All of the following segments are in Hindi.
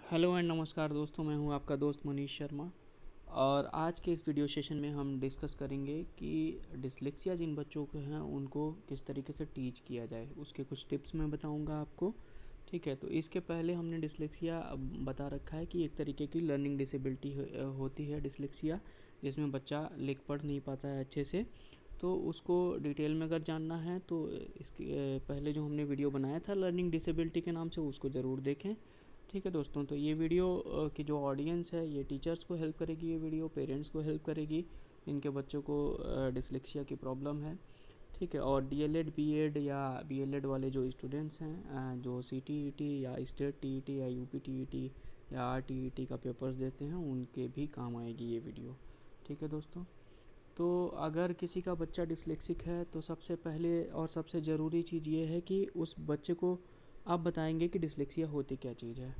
हेलो एंड नमस्कार दोस्तों, मैं हूं आपका दोस्त मनीष शर्मा। और आज के इस वीडियो सेशन में हम डिस्कस करेंगे कि डिसलेक्सिया जिन बच्चों को हैं उनको किस तरीके से टीच किया जाए। उसके कुछ टिप्स मैं बताऊंगा आपको। ठीक है, तो इसके पहले हमने डिसलेक्सिया बता रखा है कि एक तरीके की लर्निंग डिसेबिलिटी होती है डिसलेक्सिया, जिसमें बच्चा लिख पढ़ नहीं पाता है अच्छे से। तो उसको डिटेल में अगर जानना है तो इसके पहले जो हमने वीडियो बनाया था लर्निंग डिसेबिलिटी के नाम से, उसको ज़रूर देखें। ठीक है दोस्तों, तो ये वीडियो की जो ऑडियंस है ये टीचर्स को हेल्प करेगी, ये वीडियो पेरेंट्स को हेल्प करेगी जिनके बच्चों को डिसलेक्सिया की प्रॉब्लम है। ठीक है, और डीएलएड बीएड या बीएलएड वाले जो स्टूडेंट्स हैं जो सीटीईटी या स्टेट टीईटी या यूपी टीईटी या आरटीईटी का पेपर्स देते हैं, उनके भी काम आएगी ये वीडियो। ठीक है दोस्तों, तो अगर किसी का बच्चा डिसलेक्सिक है तो सबसे पहले और सबसे ज़रूरी चीज़ ये है कि उस बच्चे को आप बताएंगे कि डिसलेक्सिया होती क्या चीज़ है।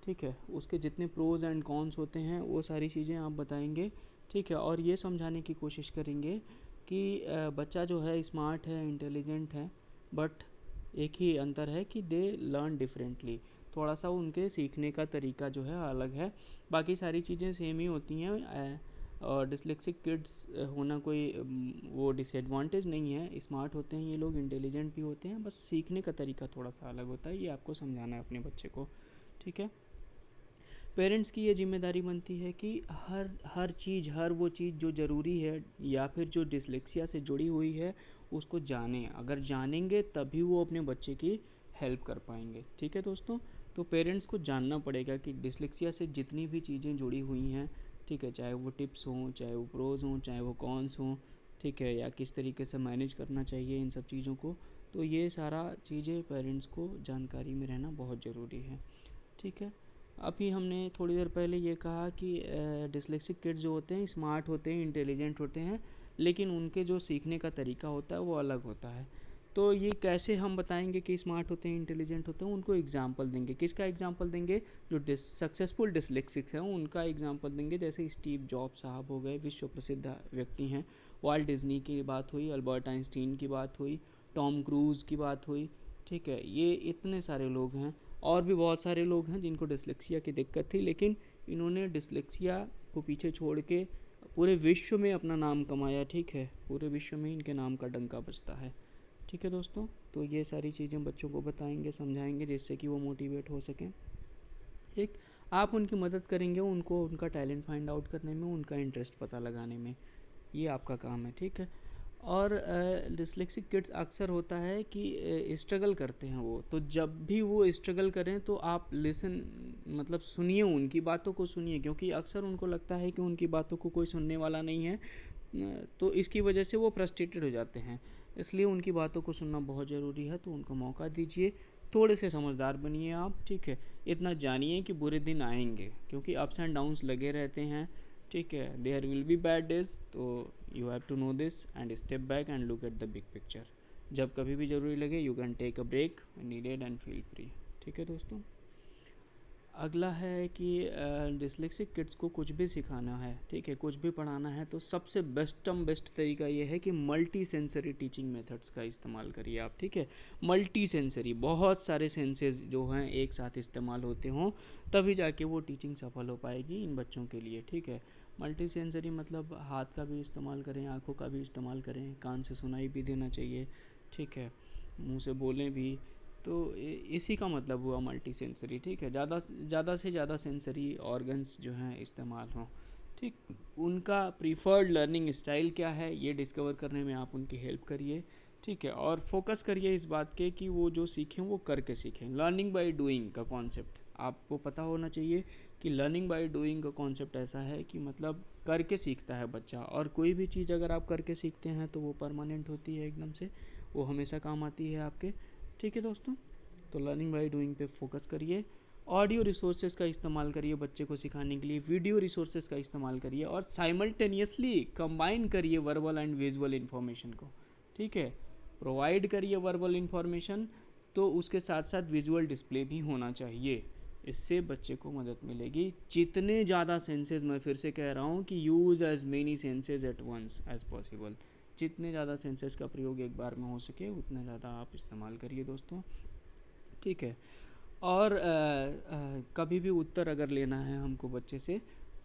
ठीक है, उसके जितने प्रोज एंड कॉन्स होते हैं वो सारी चीज़ें आप बताएंगे। ठीक है, और ये समझाने की कोशिश करेंगे कि बच्चा जो है स्मार्ट है, इंटेलिजेंट है, बट एक ही अंतर है कि दे लर्न डिफरेंटली। थोड़ा सा उनके सीखने का तरीका जो है अलग है, बाकी सारी चीज़ें सेम ही होती हैं। और डिसलेक्सिक किड्स होना कोई वो डिसएडवांटेज नहीं है। स्मार्ट होते हैं ये लोग, इंटेलिजेंट भी होते हैं, बस सीखने का तरीका थोड़ा सा अलग होता है। ये आपको समझाना है अपने बच्चे को। ठीक है, पेरेंट्स की ये जिम्मेदारी बनती है कि हर चीज़, हर वो चीज़ जो ज़रूरी है या फिर जो डिसलेक्सिया से जुड़ी हुई है उसको जानें। अगर जानेंगे तभी वो अपने बच्चे की हेल्प कर पाएंगे। ठीक है दोस्तों, तो पेरेंट्स को जानना पड़ेगा कि डिसलेक्सिया से जितनी भी चीज़ें जुड़ी हुई हैं, ठीक है, चाहे वो टिप्स हों, चाहे वो प्रोज हों, चाहे वो कॉन्स हों, ठीक है, या किस तरीके से मैनेज करना चाहिए इन सब चीज़ों को, तो ये सारा चीज़ें पेरेंट्स को जानकारी में रहना बहुत ज़रूरी है। ठीक है, अभी हमने थोड़ी देर पहले ये कहा कि डिसलेक्सिक किड्स जो होते हैं स्मार्ट होते हैं, इंटेलिजेंट होते हैं, लेकिन उनके जो सीखने का तरीका होता है वो अलग होता है। तो ये कैसे हम बताएंगे कि स्मार्ट होते हैं, इंटेलिजेंट होते हैं? उनको एग्जाम्पल देंगे। किसका एग्जाम्पल देंगे? जो सक्सेसफुल डिसलेक्सिक्स हैं उनका एग्जाम्पल देंगे। जैसे स्टीव जॉब साहब हो गए, विश्व प्रसिद्ध व्यक्ति हैं। वाल्ट डिज्नी की बात हुई, अल्बर्ट आइंस्टीन की बात हुई, टॉम क्रूज़ की बात हुई। ठीक है, ये इतने सारे लोग हैं। और भी बहुत सारे लोग हैं जिनको डिसलेक्सिया की दिक्कत थी, लेकिन इन्होंने डिसलेक्सिया को पीछे छोड़ के पूरे विश्व में अपना नाम कमाया। ठीक है, पूरे विश्व में इनके नाम का डंका बजता है। ठीक है दोस्तों, तो ये सारी चीज़ें बच्चों को बताएंगे, समझाएंगे, जिससे कि वो मोटिवेट हो सकें। एक आप उनकी मदद करेंगे, उनको उनका टैलेंट फाइंड आउट करने में, उनका इंटरेस्ट पता लगाने में, ये आपका काम है। ठीक है, और डिसलेक्सिक किड्स अक्सर होता है कि स्ट्रगल करते हैं वो, तो जब भी वो स्ट्रगल करें तो आप लिसन, मतलब सुनिए, उनकी बातों को सुनिए, क्योंकि अक्सर उनको लगता है कि उनकी बातों को कोई सुनने वाला नहीं है। तो इसकी वजह से वो फ्रस्ट्रेटेड हो जाते हैं। इसलिए उनकी बातों को सुनना बहुत ज़रूरी है, तो उनको मौका दीजिए। थोड़े से समझदार बनिए आप। ठीक है, इतना जानिए कि बुरे दिन आएंगे, क्योंकि अप्स एंड डाउन्स लगे रहते हैं। ठीक है, there will be bad days, तो you have to know this and step back and look at the big picture. जब कभी भी ज़रूरी लगे you can take a break needed and feel free. ठीक है दोस्तों, अगला है कि डिसलेक्सिक किड्स को कुछ भी सिखाना है, ठीक है, कुछ भी पढ़ाना है, तो सबसे बेस्ट तरीका ये है कि मल्टी सेंसरी टीचिंग मेथड्स का इस्तेमाल करिए आप। ठीक है, मल्टी सेंसरी, बहुत सारे सेंसेस जो हैं एक साथ इस्तेमाल होते हों, तभी जाके वो टीचिंग सफल हो पाएगी इन बच्चों के लिए। ठीक है, मल्टी सेंसरी मतलब हाथ का भी इस्तेमाल करें, आँखों का भी इस्तेमाल करें, कान से सुनाई भी देना चाहिए। ठीक है, मुंह से बोलें भी, तो इसी का मतलब हुआ मल्टी सेंसरी। ठीक है, ज़्यादा से ज़्यादा सेंसरी ऑर्गन्स जो हैं इस्तेमाल हों। ठीक, उनका प्रीफर्ड लर्निंग स्टाइल क्या है ये डिस्कवर करने में आप उनकी हेल्प करिए। ठीक है, और फोकस करिए इस बात के कि वो जो सीखें वो करके सीखें। लर्निंग बाय डूइंग का कॉन्सेप्ट आपको पता होना चाहिए कि लर्निंग बाय डूइंग का कॉन्सेप्ट ऐसा है कि मतलब करके सीखता है बच्चा, और कोई भी चीज़ अगर आप करके सीखते हैं तो वो परमानेंट होती है एकदम से, वो हमेशा काम आती है आपके। ठीक है दोस्तों, तो लर्निंग बाय डूइंग पे फोकस करिए। ऑडियो रिसोर्सेज का इस्तेमाल करिए बच्चे को सिखाने के लिए, वीडियो रिसोर्सेज का इस्तेमाल करिए, और साइमल्टेनियसली कंबाइन करिए वर्बल एंड विजुअल इन्फॉर्मेशन को। ठीक है, प्रोवाइड करिए वर्बल इन्फॉर्मेशन, तो उसके साथ साथ विजुअल डिस्प्ले भी होना चाहिए। इससे बच्चे को मदद मिलेगी। जितने ज़्यादा सेंसेस, मैं फिर से कह रहा हूँ कि use as many senses at once as possible. जितने ज़्यादा सेंसेस का प्रयोग एक बार में हो सके उतना ज़्यादा आप इस्तेमाल करिए दोस्तों। ठीक है, और कभी भी उत्तर अगर लेना है हमको बच्चे से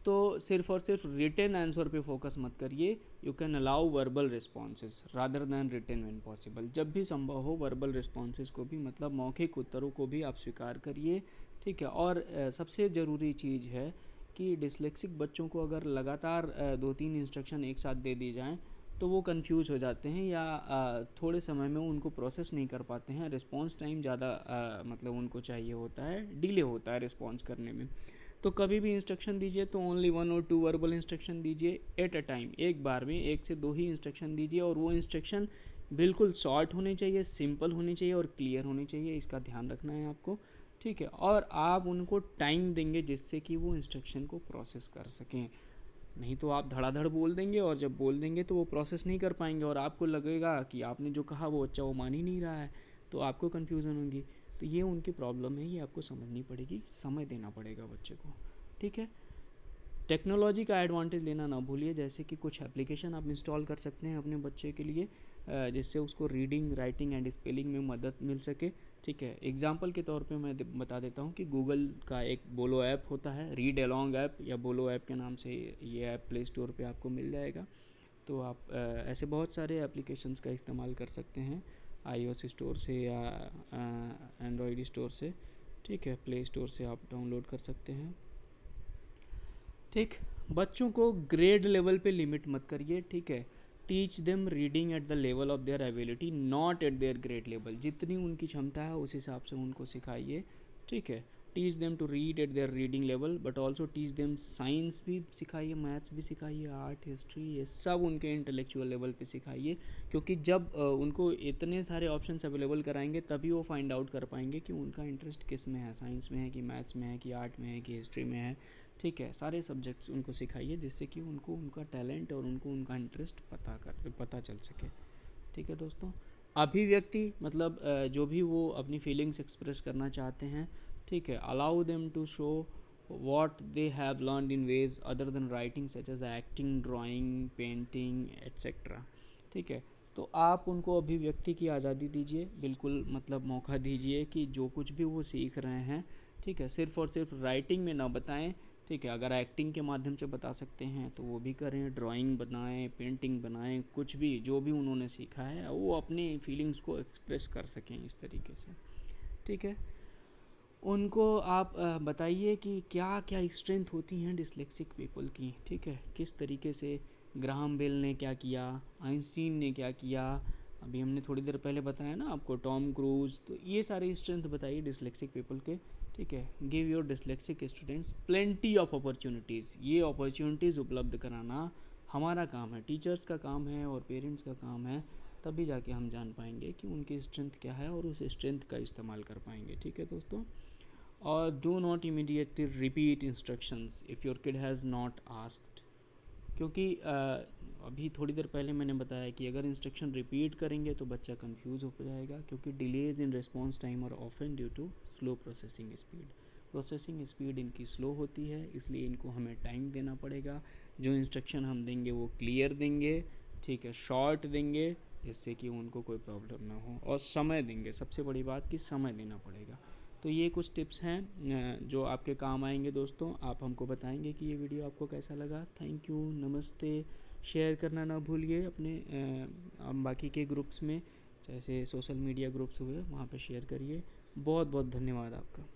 तो सिर्फ और सिर्फ रिटन आंसर पे फोकस मत करिए। You can allow verbal responses rather than written when possible. जब भी संभव हो वर्बल रिस्पॉन्सेज को भी, मतलब मौखिक उत्तरों को भी आप स्वीकार करिए, ठीक है। और सबसे ज़रूरी चीज़ है कि डिस्लेक्सिक बच्चों को अगर लगातार 2-3 इंस्ट्रक्शन एक साथ दे दी जाएँ तो वो कंफ्यूज हो जाते हैं या थोड़े समय में उनको प्रोसेस नहीं कर पाते हैं। रिस्पॉन्स टाइम ज़्यादा मतलब उनको चाहिए होता है, डिले होता है रिस्पॉन्स करने में। तो कभी भी इंस्ट्रक्शन दीजिए तो ओनली 1 और 2 वर्बल इंस्ट्रक्शन दीजिए एट अ टाइम। एक बार में 1 से 2 ही इंस्ट्रक्शन दीजिए और वो इंस्ट्रक्शन बिल्कुल शॉर्ट होने चाहिए, सिंपल होने चाहिए और क्लियर होने चाहिए। इसका ध्यान रखना है आपको, ठीक है। और आप उनको टाइम देंगे जिससे कि वो इंस्ट्रक्शन को प्रोसेस कर सकें। नहीं तो आप धड़ाधड़ बोल देंगे और जब बोल देंगे तो वो प्रोसेस नहीं कर पाएंगे और आपको लगेगा कि आपने जो कहा वो बच्चा वो मान ही नहीं रहा है, तो आपको कन्फ्यूज़न होगी। तो ये उनकी प्रॉब्लम है, ये आपको समझनी पड़ेगी, समय देना पड़ेगा बच्चे को, ठीक है। टेक्नोलॉजी का एडवांटेज लेना ना भूलिए, जैसे कि कुछ एप्लीकेशन आप इंस्टॉल कर सकते हैं अपने बच्चे के लिए जिससे उसको रीडिंग, राइटिंग एंड स्पेलिंग में मदद मिल सके, ठीक है। एग्जाम्पल के तौर पे मैं बता देता हूँ कि गूगल का एक बोलो ऐप होता है, रीड अलोंग ऐप या बोलो ऐप के नाम से ये ऐप प्ले स्टोर पे आपको मिल जाएगा। तो आप ऐसे बहुत सारे एप्लीकेशंस का इस्तेमाल कर सकते हैं iOS स्टोर से या एंड्रॉयड स्टोर से, ठीक है। प्ले स्टोर से आप डाउनलोड कर सकते हैं, ठीक। बच्चों को ग्रेड लेवल पे लिमिट मत करिए, ठीक है। Teach them reading at the level of their ability, not at there grade level. जितनी उनकी क्षमता है उस हिसाब से उनको सिखाइए, ठीक है। Teach them to read at their reading level, but also teach them science भी सिखाइए, मैथ्स भी सिखाइए, आर्ट, हिस्ट्री, ये सब उनके इंटेलेक्चुअल लेवल पे सिखाइए। क्योंकि जब उनको इतने सारे ऑप्शंस अवेलेबल कराएंगे तभी वो फाइंड आउट कर पाएंगे कि उनका इंटरेस्ट किस में है, साइंस में है कि मैथ्स में है कि आर्ट में है कि हिस्ट्री में है, ठीक है। सारे सब्जेक्ट्स उनको सिखाइए जिससे कि उनको उनका टैलेंट और उनको उनका इंटरेस्ट पता चल सके, ठीक है दोस्तों। अभिव्यक्ति मतलब जो भी वो अपनी फीलिंग्स एक्सप्रेस करना चाहते हैं, ठीक है, allow them to show what they have learned in ways other than writing such as acting, drawing, painting etc, ठीक है। तो आप उनको अभिव्यक्ति की आज़ादी दीजिए, बिल्कुल मतलब मौका दीजिए कि जो कुछ भी वो सीख रहे हैं, ठीक है, सिर्फ और सिर्फ राइटिंग में ना बताएं, ठीक है। अगर एक्टिंग के माध्यम से बता सकते हैं तो वो भी करें, ड्राइंग बनाएं, पेंटिंग बनाएं, कुछ भी जो भी उन्होंने सीखा है वो अपनी फीलिंग्स को एक्सप्रेस कर सकें इस तरीके से, ठीक है। उनको आप बताइए कि क्या क्या स्ट्रेंथ होती हैं डिस्लेक्सिक पीपल की, ठीक है। किस तरीके से ग्राहम बेल ने क्या किया, आइंस्टीन ने क्या किया, अभी हमने थोड़ी देर पहले बताया ना आपको, टॉम क्रूज। तो ये सारे स्ट्रेंथ बताइए डिस्लेक्सिक पीपल के, ठीक है। Give your dyslexic students plenty of opportunities. ये अपॉर्चुनिटीज़ उपलब्ध कराना हमारा काम है, टीचर्स का काम है और पेरेंट्स का काम है। तभी जाके हम जान पाएंगे कि उनकी स्ट्रेंथ क्या है और उस स्ट्रेंथ का इस्तेमाल कर पाएंगे, ठीक है दोस्तों। और do not immediately repeat instructions if your kid has not asked. क्योंकि अभी थोड़ी देर पहले मैंने बताया कि अगर इंस्ट्रक्शन रिपीट करेंगे तो बच्चा कंफ्यूज हो जाएगा, क्योंकि डिलेज इन रिस्पॉन्स टाइम और often due to slow processing speed. Processing speed इनकी स्लो होती है, इसलिए इनको हमें टाइम देना पड़ेगा। जो इंस्ट्रक्शन हम देंगे वो क्लियर देंगे, ठीक है, शॉर्ट देंगे जिससे कि उनको कोई प्रॉब्लम ना हो, और समय देंगे। सबसे बड़ी बात कि समय देना पड़ेगा। तो ये कुछ टिप्स हैं जो आपके काम आएंगे दोस्तों। आप हमको बताएंगे कि ये वीडियो आपको कैसा लगा। थैंक यू, नमस्ते। शेयर करना ना भूलिए अपने बाकी के ग्रुप्स में, जैसे सोशल मीडिया ग्रुप्स हुए वहाँ पे शेयर करिए। बहुत बहुत धन्यवाद आपका।